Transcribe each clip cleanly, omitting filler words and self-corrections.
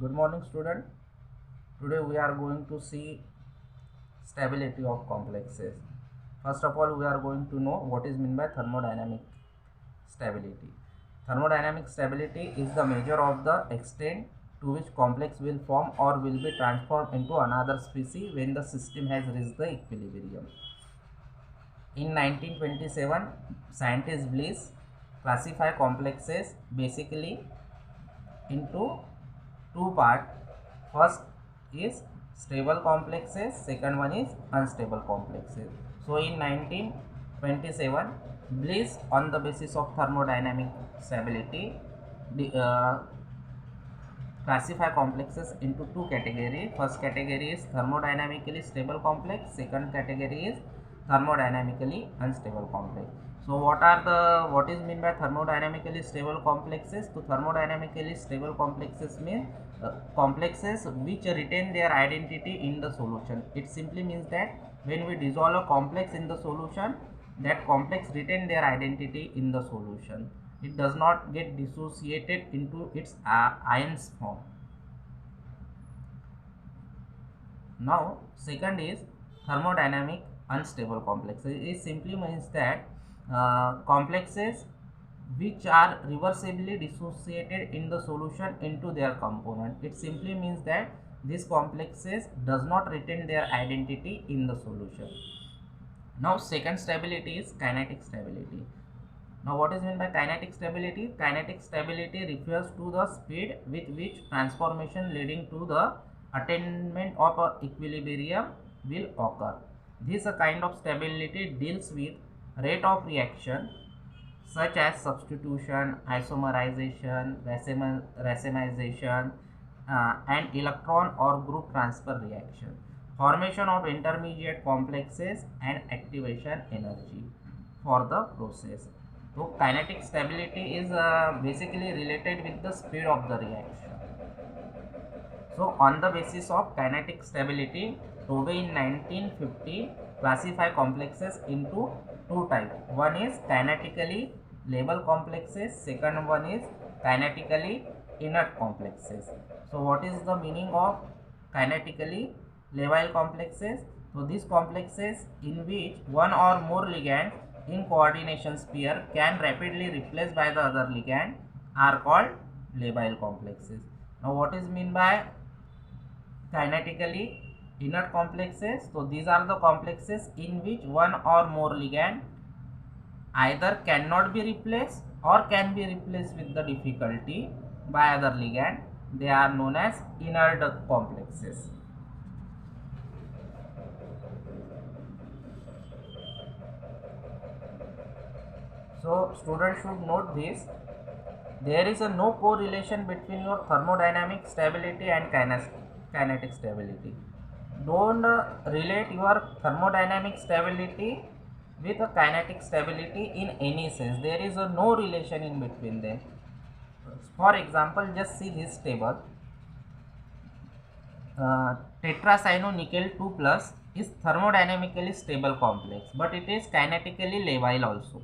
Good morning, student. Today we are going to see stability of complexes. First of all, we are going to know what is meant by thermodynamic stability. Thermodynamic stability is the measure of the extent to which complex will form or will be transformed into another species when the system has reached the equilibrium. In 1927, scientist Bliss classify complexes basically into two parts. First is stable complexes, second one is unstable complexes. So in 1927, Bliss on the basis of thermodynamic stability classify complexes into two categories. First category is thermodynamically stable complex, second category is thermodynamically unstable complex. So what is meant by thermodynamically stable complexes? So thermodynamically stable complexes mean complexes which retain their identity in the solution. It simply means that when we dissolve a complex in the solution, that complex retain their identity in the solution. It does not get dissociated into its ions form. Now second is thermodynamic unstable complexes. It simply means that complexes which are reversibly dissociated in the solution into their component. It simply means that these complexes does not retain their identity in the solution. Now second stability is kinetic stability. Now what is meant by kinetic stability? Kinetic stability refers to the speed with which transformation leading to the attainment of a equilibrium will occur. This kind of stability deals with rate of reaction such as substitution, isomerization, racemization, and electron or group transfer reaction, formation of intermediate complexes and activation energy for the process. So kinetic stability is basically related with the speed of the reaction. So on the basis of kinetic stability, Tove in 1950 classify complexes into two types. One is kinetically labile complexes, second one is kinetically inert complexes. So what is the meaning of kinetically labile complexes? So these complexes in which one or more ligand in coordination pair can rapidly replace by the other ligand are called labile complexes. Now what is mean by kinetically inert complexes? So these are the complexes in which one or more ligand either cannot be replaced or can be replaced with the difficulty by other ligand. They are known as inert complexes. So students should note this. There is a no correlation between your thermodynamic stability and kinetic stability. Don't relate your thermodynamic stability with a kinetic stability in any sense. There is a no relation in between them. For example, just see this table. Tetracyanonickel 2 plus is thermodynamically stable complex, but it is kinetically labile also.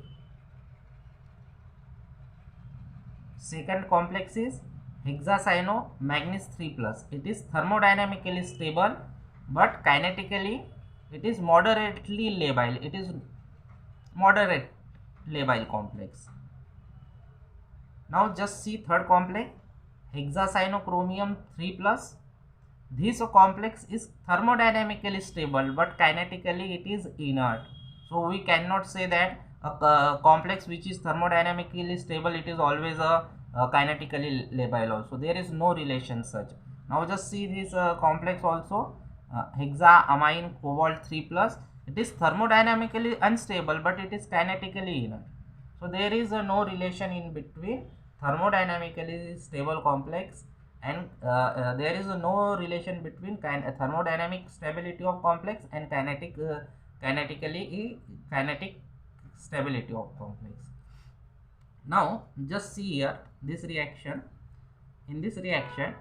Second complex is hexacyano manganese 3 plus. It is thermodynamically stable, but kinetically it is moderately labile. It is moderate labile complex. Now just see third complex, hexacyanochromium 3 plus. This complex is thermodynamically stable, but kinetically it is inert. So we cannot say that a complex which is thermodynamically stable, it is always a kinetically labile also. There is no relation such. Now just see this complex also, hexaamine cobalt 3 plus. It is thermodynamically unstable, but it is kinetically inert. So there is no relation in between thermodynamically stable complex and there is no relation between thermodynamic stability of complex and kinetic stability of complex. Now just see here this reaction. In this reaction,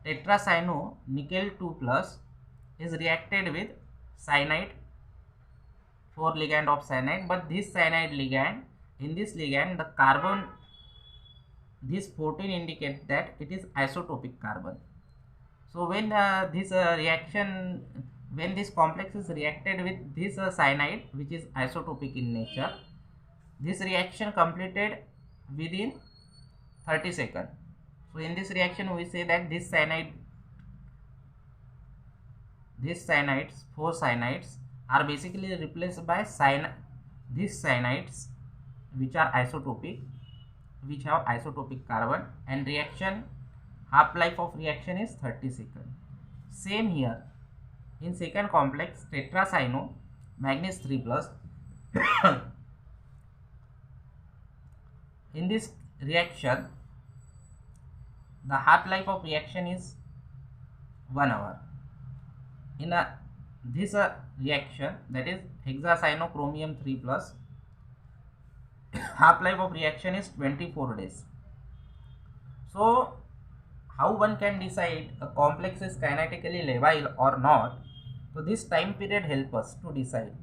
tetracyano nickel 2 plus is reacted with cyanide, 4 ligand of cyanide, but this cyanide ligand, in this ligand the carbon, this 14 indicates that it is isotopic carbon. So when this reaction, when this complex is reacted with this cyanide, which is isotopic in nature, this reaction completed within 30 seconds. So in this reaction, we say that this cyanide, these cyanides, 4 cyanides, are basically replaced by these cyanides, which are isotopic, which have isotopic carbon, and reaction half life of reaction is 30 seconds. Same here, in second complex tetracyano manganese 3 plus in this reaction the half life of reaction is 1 hour. In this reaction, that is hexacyanochromium 3 plus, half life of reaction is 24 days. So how one can decide a complex is kinetically labile or not? So this time period helps us to decide.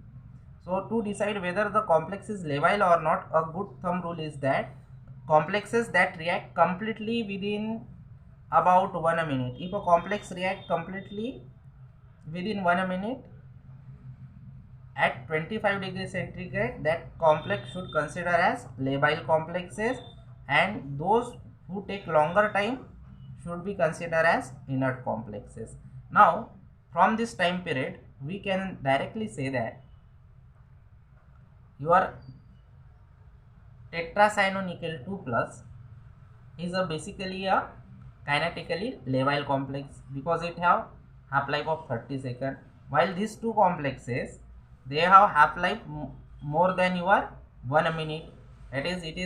So to decide whether the complex is labile or not, a good thumb rule is that complexes that react completely within about 1 minute. If a complex react completely within 1 minute at 25 degrees centigrade, that complex should consider as labile complexes, and those who take longer time should be considered as inert complexes. Now from this time period we can directly say that your tetracyanonickel 2 plus is basically a kinetically labile complex because it have half life of 30 seconds, while these two complexes, they have half life more than your 1 minute. That is, it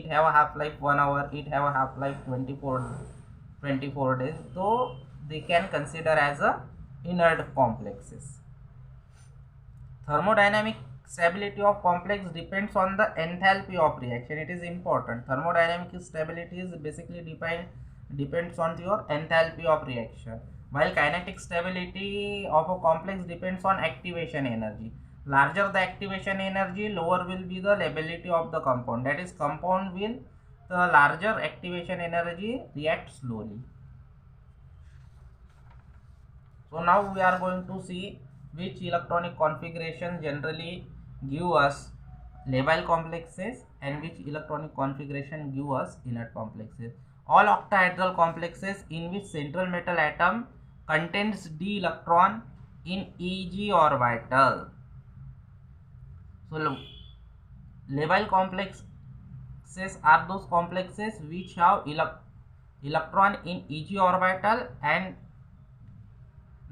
have a half life 1 hour, it have a half life 24 days, so they can consider as a inert complexes. Thermodynamic stability of complex depends on the enthalpy of reaction. It is important. Thermodynamic stability is basically depends on your enthalpy of reaction, while kinetic stability of a complex depends on activation energy. Larger the activation energy, lower will be the lability of the compound. That is, compound will, the larger activation energy, react slowly. So now we are going to see which electronic configuration generally give us labile complexes and which electronic configuration give us inert complexes. All octahedral complexes in which central metal atom contains d electron in Eg orbital. So labile complexes are those complexes which have electron in Eg orbital and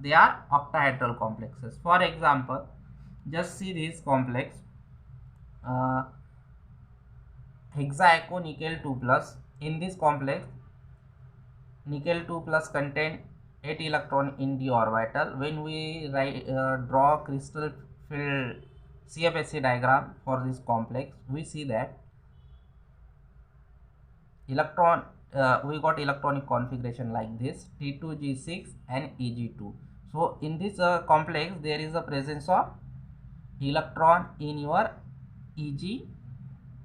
they are octahedral complexes. For example, just see this complex hexaecho nickel 2 plus. In this complex, nickel 2 plus contain 8 electron in d orbital. When we draw crystal field CFSE diagram for this complex, we see that electron we got electronic configuration like this, T2G6 and Eg2. So in this complex there is a presence of electron in your Eg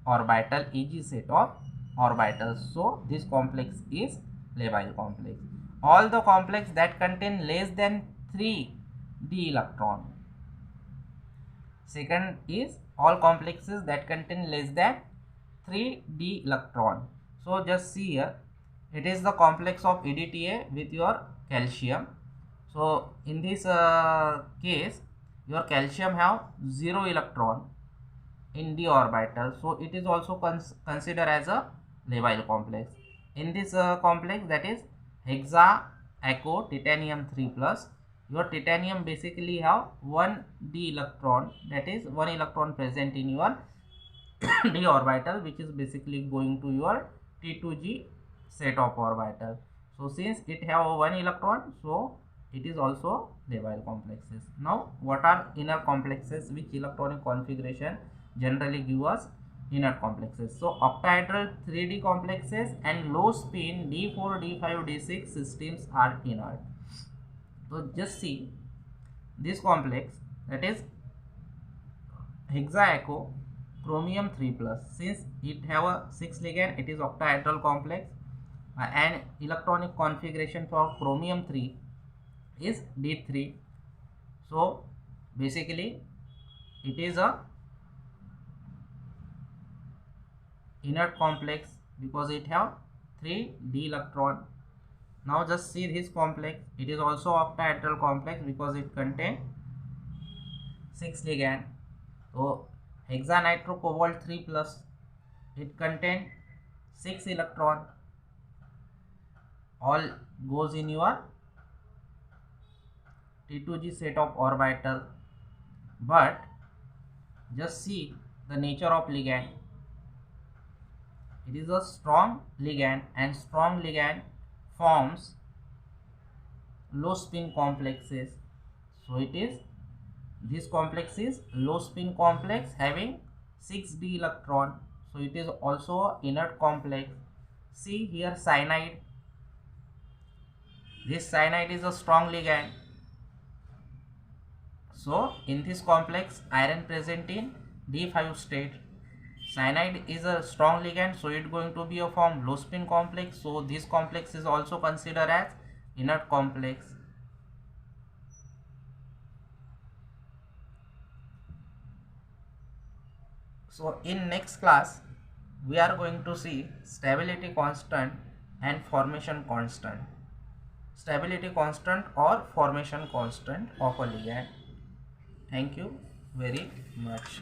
orbital, Eg set of orbitals. So this complex is labile complex. All the complex that contain less than 3 d electron. Second is all complexes that contain less than 3 d electron. So just see here, it is the complex of EDTA with your calcium. So in this case, your calcium have 0 electron in d orbital, so it is also considered as a labile complex. In this complex, that is hexaecho titanium 3 plus, your titanium basically have 1 d electron, that is 1 electron present in your d orbital, which is basically going to your T2G set of orbital. So since it have 1 electron, so it is also labile complexes. Now what are inner complexes? Which electronic configuration generally give us inert complexes? So octahedral 3D complexes and low spin D4, D5, D6 systems are inert. So just see this complex, that is hexaecho chromium 3 plus. Since it have a 6 ligand, it is octahedral complex and electronic configuration for chromium 3 is D3. So basically it is a inert complex because it have 3d electron. Now just see this complex. It is also octahedral complex because it contains 6 ligand. So hexanitro-cobalt 3 plus, it contains 6 electron. All goes in your T2g set of orbital. But just see the nature of ligand. It is a strong ligand, and strong ligand forms low spin complexes. So it is, this complex is low spin complex having 6d electron. So it is also a inert complex. See here cyanide. This cyanide is a strong ligand. So in this complex iron present in D5 state. Cyanide is a strong ligand, so it going to be a form low spin complex. So this complex is also considered as inert complex. So in next class we are going to see stability constant and formation constant. Stability constant or formation constant of a ligand. Thank you very much.